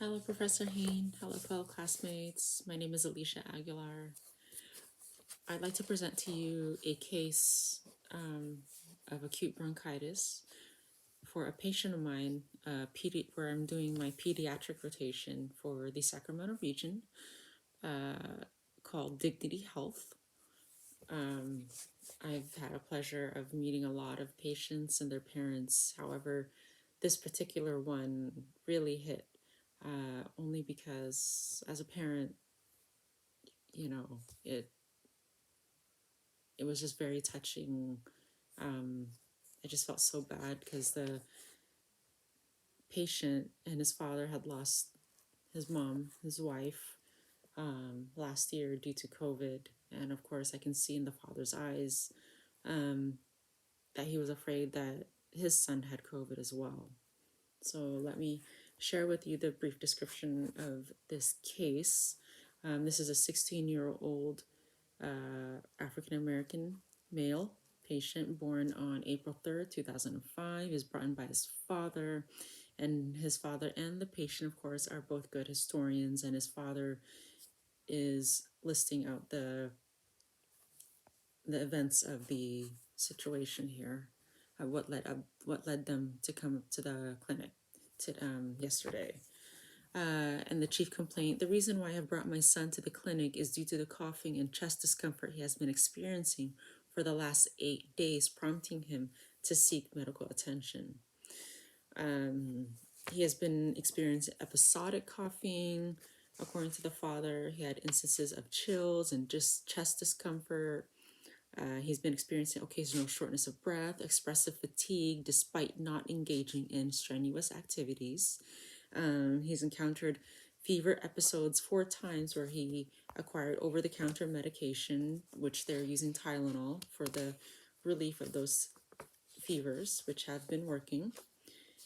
Hello, Professor Hain. Hello, fellow classmates. My name is Alicia Aguilar. I'd like to present to you a case of acute bronchitis for a patient of mine, where I'm doing my pediatric rotation for the Sacramento region, called Dignity Health. I've had a pleasure of meeting a lot of patients and their parents. However, this particular one really hit only because as a parent, you know, it was just very touching. I just felt so bad because the patient and his father had lost his mom, his wife, last year due to COVID. And of course, I can see in the father's eyes that he was afraid that his son had COVID as well. So let me share with you the brief description of this case. This is a 16-year-old African American male patient born on April 3rd, 2005, is brought in by his father. And his father and the patient, of course, are both good historians, and his father is listing out the events of the situation here, what led them to come to the clinic yesterday. And the chief complaint: the reason why I have brought my son to the clinic is due to the coughing and chest discomfort he has been experiencing for the last 8 days, prompting him to seek medical attention. He has been experiencing episodic coughing. According to the father, he had instances of chills and just chest discomfort. He's been experiencing occasional shortness of breath, expressive fatigue, despite not engaging in strenuous activities. He's encountered fever episodes 4 times where he acquired over-the-counter medication, which they're using Tylenol for the relief of those fevers, which have been working.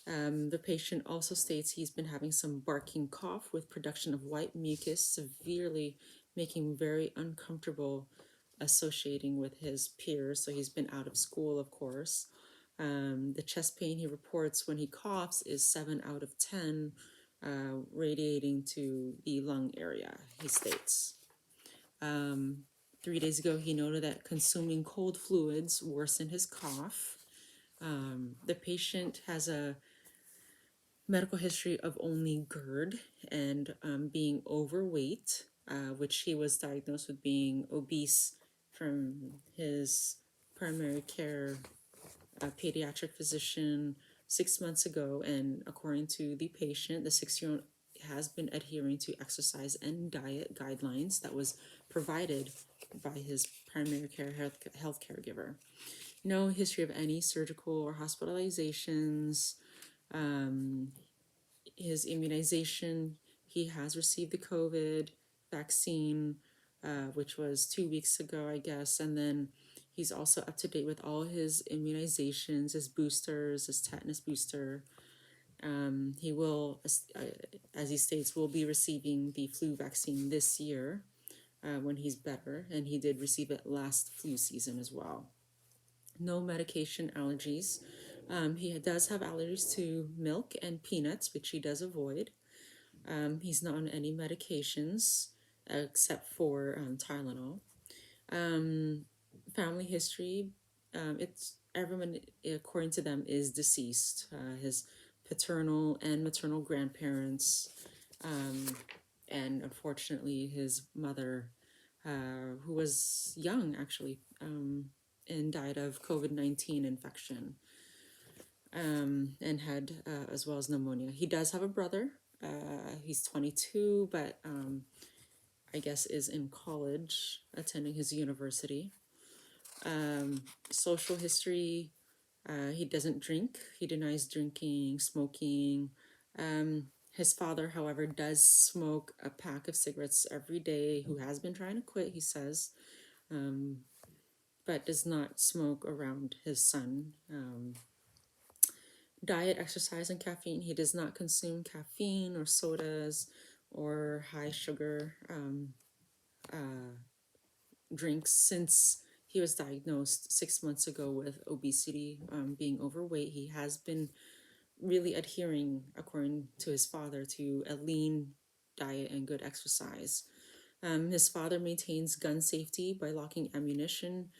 The patient also states he's been having some barking cough with production of white mucus, severely making him very uncomfortable associating with his peers. So he's been out of school, of course. The chest pain he reports when he coughs is 7 out of 10, radiating to the lung area, he states. 3 days ago, he noted that consuming cold fluids worsened his cough. The patient has a medical history of only GERD and being overweight, which he was diagnosed with being obese from his primary care pediatric physician 6 months ago. And according to the patient, the 6-year-old has been adhering to exercise and diet guidelines that was provided by his primary care health caregiver. No history of any surgical or hospitalizations. His immunization, he has received the COVID vaccine, which was 2 weeks ago, I guess. And then he's also up to date with all his immunizations, his boosters, his tetanus booster. He will, as he states, will be receiving the flu vaccine this year when he's better. And he did receive it last flu season as well. No medication allergies. He does have allergies to milk and peanuts, which he does avoid. He's not on any medications except for Tylenol. Family history, it's everyone, according to them, is deceased. His paternal and maternal grandparents, and unfortunately his mother, who was young actually, and died of COVID-19 infection, and had as well as pneumonia. He does have a brother. He's 22, but I guess is in college, attending his university. Social history, he doesn't drink. He denies drinking, smoking. His father, however, does smoke a pack of cigarettes every day, who has been trying to quit, he says, but does not smoke around his son. Diet, exercise, and caffeine. He does not consume caffeine or sodas or high sugar drinks since he was diagnosed 6 months ago with obesity, being overweight. He has been really adhering, according to his father, to a lean diet and good exercise. His father maintains gun safety by locking ammunition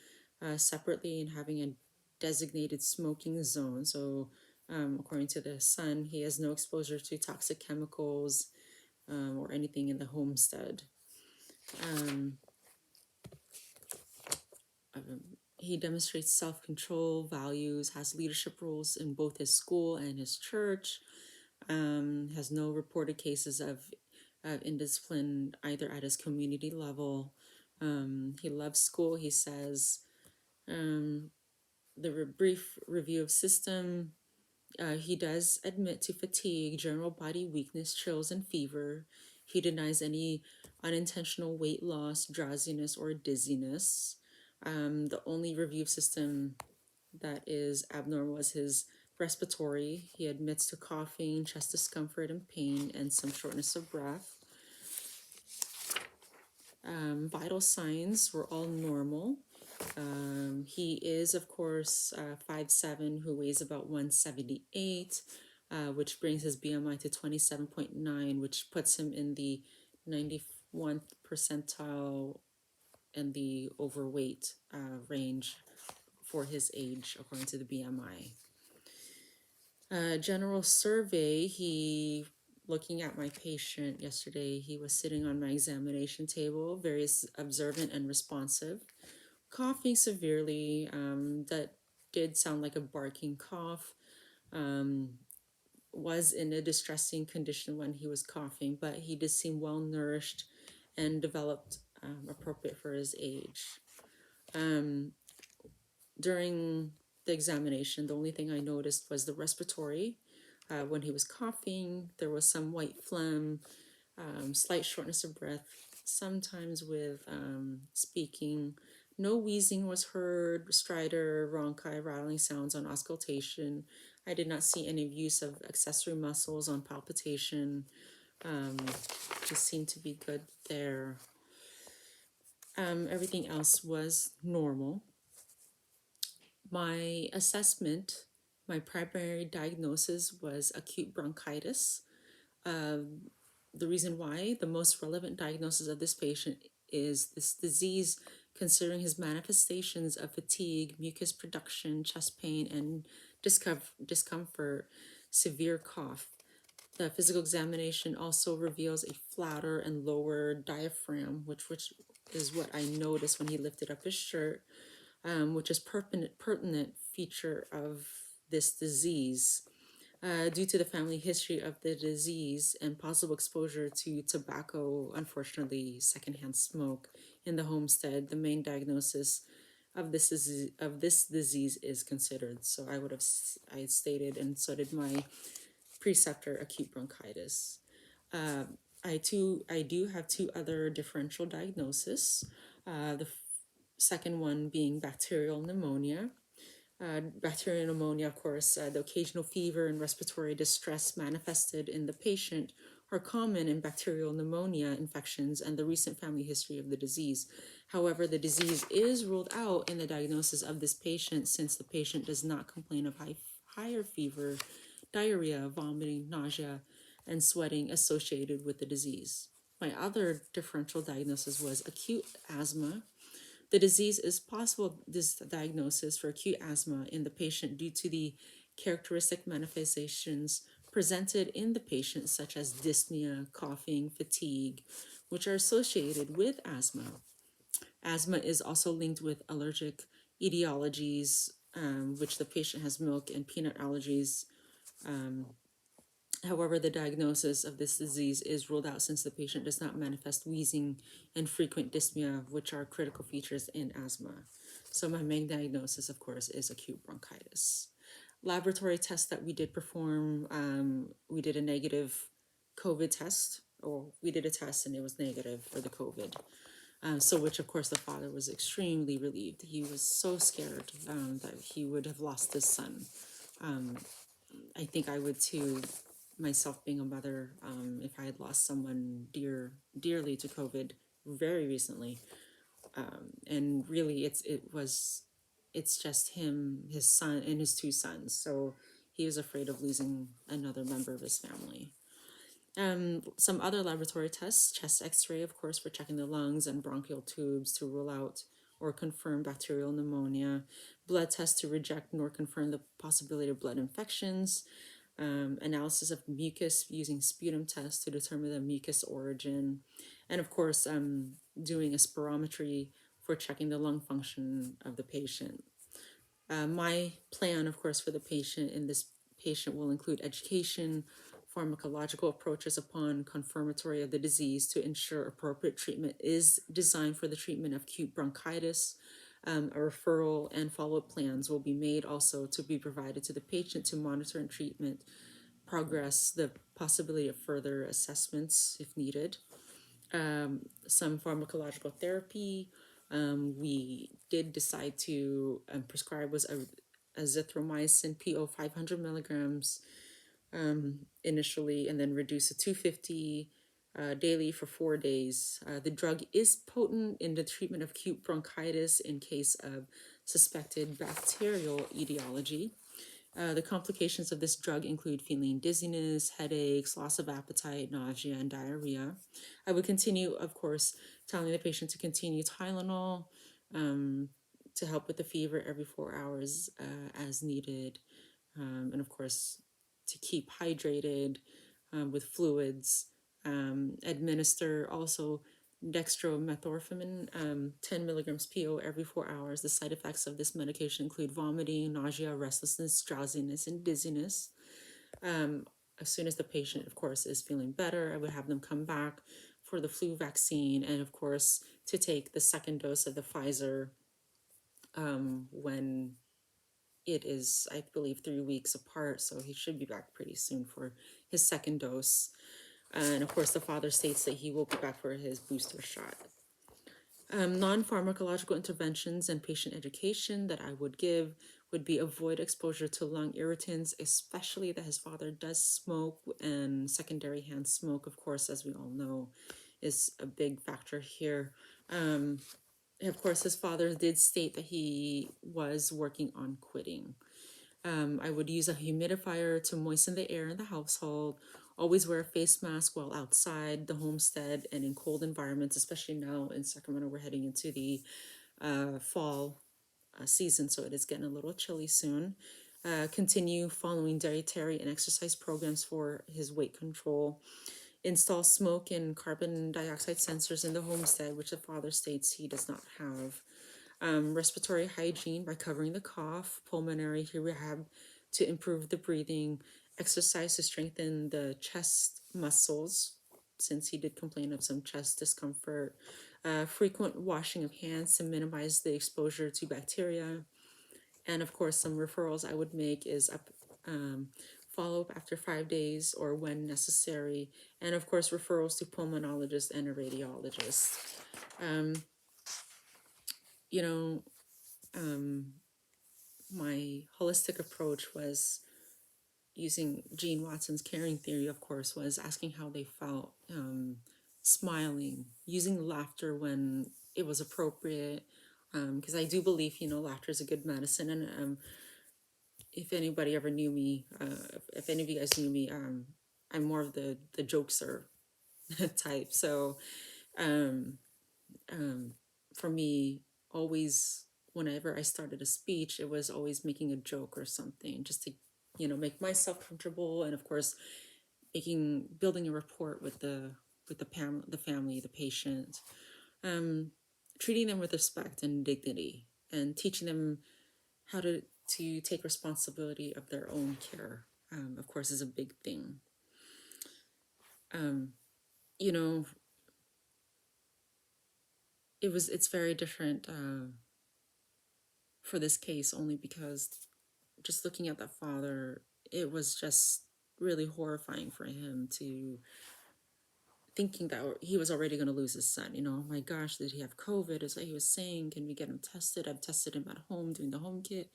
separately and having a designated smoking zone. So, according to the son, he has no exposure to toxic chemicals or anything in the homestead. Um, he demonstrates self control, values, has leadership roles in both his school and his church, has no reported cases of indiscipline either at his community level. He loves school, he says. The brief review of system, he does admit to fatigue, general body weakness, chills, and fever. He denies any unintentional weight loss, drowsiness, or dizziness. The only review of system that is abnormal is his respiratory. He admits to coughing, chest discomfort, and pain, and some shortness of breath. Vital signs were all normal. He is, of course, 5'7", who weighs about 178, which brings his BMI to 27.9, which puts him in the 91st percentile in the overweight range for his age, according to the BMI. General survey, looking at my patient yesterday, he was sitting on my examination table, very observant and responsive, coughing severely. That did sound like a barking cough. Was in a distressing condition when he was coughing, but he did seem well nourished and developed appropriate for his age. During the examination, the only thing I noticed was the respiratory. When he was coughing, there was some white phlegm, slight shortness of breath, sometimes with speaking. No wheezing was heard, stridor, rhonchi, rattling sounds on auscultation. I did not see any use of accessory muscles on palpitation. Just seemed to be good there. Everything else was normal. My assessment, my primary diagnosis was acute bronchitis. The reason why, the most relevant diagnosis of this patient is this disease, considering his manifestations of fatigue, mucus production, chest pain, and discomfort, severe cough. The physical examination also reveals a flatter and lower diaphragm, which is what I noticed when he lifted up his shirt, which is pertinent feature of this disease. Due to the family history of the disease and possible exposure to tobacco, unfortunately, secondhand smoke in the homestead, the main diagnosis of this disease is considered. So I stated, and so did my preceptor, acute bronchitis. I do have two other differential diagnoses. The second one being bacterial pneumonia. Bacterial pneumonia, of course, the occasional fever and respiratory distress manifested in the patient are common in bacterial pneumonia infections and the recent family history of the disease. However, the disease is ruled out in the diagnosis of this patient since the patient does not complain of higher fever, diarrhea, vomiting, nausea, and sweating associated with the disease. My other differential diagnosis was acute asthma. The disease is possible, this diagnosis for acute asthma in the patient due to the characteristic manifestations presented in the patient, such as dyspnea, coughing, fatigue, which are associated with asthma. Asthma is also linked with allergic etiologies, which the patient has milk and peanut allergies. However, the diagnosis of this disease is ruled out since the patient does not manifest wheezing and frequent dyspnea, which are critical features in asthma. So my main diagnosis, of course, is acute bronchitis. Laboratory tests that we did perform, we did a negative COVID test, or we did a test and it was negative for the COVID. So which, of course, the father was extremely relieved. He was so scared that he would have lost his son. I think I would too, myself being a mother, if I had lost someone dearly to COVID very recently. And really it's just him, his son, and his two sons. So he was afraid of losing another member of his family. Some other laboratory tests, chest x-ray, of course, for checking the lungs and bronchial tubes to rule out or confirm bacterial pneumonia, blood tests to reject nor confirm the possibility of blood infections, analysis of mucus using sputum tests to determine the mucus origin, and of course, doing a spirometry for checking the lung function of the patient. My plan, of course, for the patient in this patient will include education, pharmacological approaches upon confirmatory of the disease to ensure appropriate treatment is designed for the treatment of acute bronchitis. A referral and follow-up plans will be made also to be provided to the patient to monitor and treatment progress, the possibility of further assessments if needed. Some pharmacological therapy. We did decide to prescribe was azithromycin PO 500 milligrams initially, and then reduce to 250 daily for 4 days. The drug is potent in the treatment of acute bronchitis in case of suspected bacterial etiology. The complications of this drug include feeling dizziness, headaches, loss of appetite, nausea, and diarrhea. I would continue, of course, telling the patient to continue Tylenol to help with the fever every 4 hours as needed. And of course, to keep hydrated with fluids. Administer also dextromethorphan, 10 milligrams PO every 4 hours. The side effects of this medication include vomiting, nausea, restlessness, drowsiness, and dizziness. As soon as the patient, of course, is feeling better, I would have them come back for the flu vaccine, and of course, to take the second dose of the Pfizer when it is, I believe, 3 weeks apart. So he should be back pretty soon for his second dose. And of course, the father states that he will be back for his booster shot. Non-pharmacological interventions and patient education that I would give would be avoid exposure to lung irritants, especially that his father does smoke, and secondary hand smoke, of course, as we all know, is a big factor here. Of course, his father did state that he was working on quitting. I would use a humidifier to moisten the air in the household. Always wear a face mask while outside the homestead and in cold environments, especially now in Sacramento. We're heading into the fall season, so it is getting a little chilly soon. Continue following dietary and exercise programs for his weight control. Install smoke and carbon dioxide sensors in the homestead, which the father states he does not have. Respiratory hygiene by covering the cough, pulmonary rehab to improve the breathing, exercise to strengthen the chest muscles, since he did complain of some chest discomfort, frequent washing of hands to minimize the exposure to bacteria, and of course, some referrals I would make is follow-up after 5 days or when necessary, and of course, referrals to pulmonologist and a radiologist. My holistic approach was using Gene Watson's caring theory, of course, was asking how they felt, smiling, using laughter when it was appropriate, because I do believe, laughter is a good medicine. And if anybody ever knew me, if any of you guys knew me, I'm more of the jokester type. So for me, always, whenever I started a speech, it was always making a joke or something, just to make myself comfortable, and of course building a rapport with the family, the patient, treating them with respect and dignity, and teaching them how to take responsibility of their own care, of course, is a big thing. It's very different for this case, only because just looking at that father, it was just really horrifying for him to thinking that he was already going to lose his son. Oh my gosh, did he have COVID? Is what he was saying. Can we get him tested? I've tested him at home doing the home kit.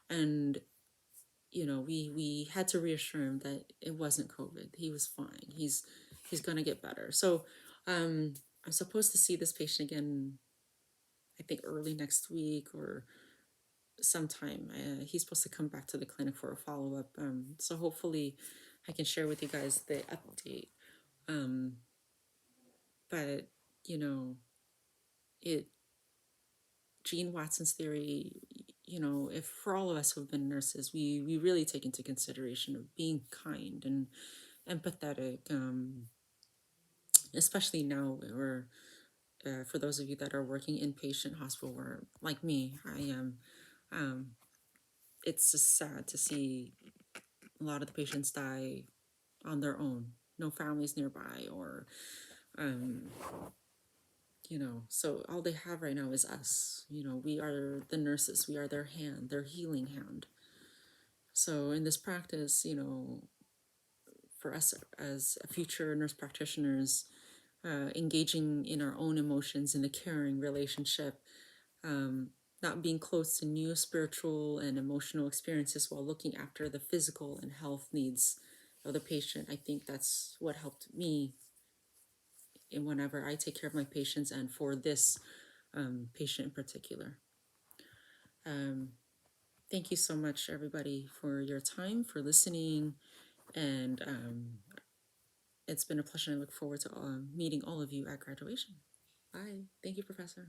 And, we had to reassure him that it wasn't COVID. He was fine. He's going to get better. So I'm supposed to see this patient again, I think early next week, or sometime. He's supposed to come back to the clinic for a follow-up. So hopefully I can share with you guys the update. But, you know, it Gene Watson's theory, if for all of us who have been nurses, we really take into consideration of being kind and empathetic, especially now where for those of you that are working inpatient hospital where, like me, I am, it's just sad to see a lot of the patients die on their own, no families nearby, or so all they have right now is us. We are the nurses, we are their hand, their healing hand. So in this practice, for us as future nurse practitioners, engaging in our own emotions in a caring relationship, not being close to new spiritual and emotional experiences while looking after the physical and health needs of the patient. I think that's what helped me in whenever I take care of my patients, and for this patient in particular. Thank you so much, everybody, for your time, for listening, and it's been a pleasure. I look forward to meeting all of you at graduation. Bye. Thank you, Professor.